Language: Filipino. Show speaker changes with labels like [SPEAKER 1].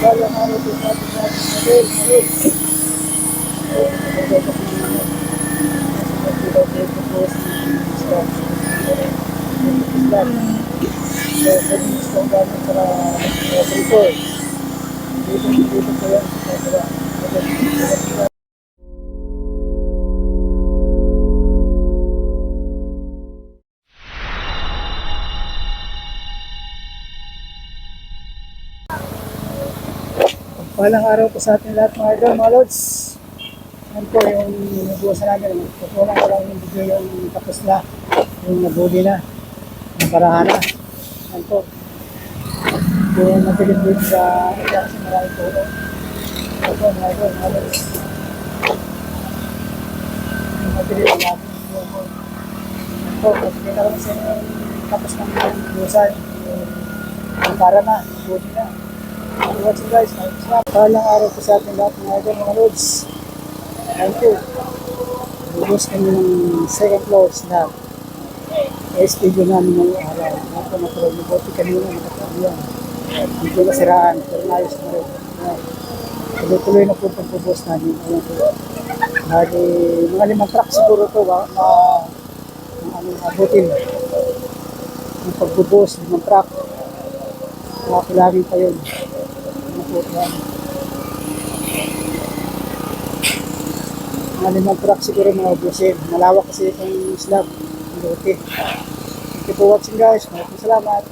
[SPEAKER 1] Kaya nga rin po natin natin Palang araw po sa ating lahat mga idol, mga lods. Yan po yung nabuwasan namin. Kukulang ko lang yung video yung tapos na, yung nabuli na, yung parahan na. Yan po. Yung matilit dito sa kasi maraming po. Yan po mga idol, mga lods. Yung matilit na namin. Yan po, matilit na lang sa yung tapos ng buwasan. Yung para na, nabuli na. Watching guys, palang araw po sa ating lahat mga idol, mga lods. Ayan po, bubos kami ng second floor na studio namin ngayong araw. Ayan po, natuloy na bote kanina, nakatabihan. Dito na siraan, pero naayos na rin. Tuloy-tuloy na po itong bubos namin. Ayan po, mga 5 truck siguro ito, abutin. Yung pagbubos, 5 truck. Kilangin pa yun. Mga 5 truck siguro mga ubusin. Malawak kasi itong slab. Okay. Thank you for watching guys. Maraming salamat.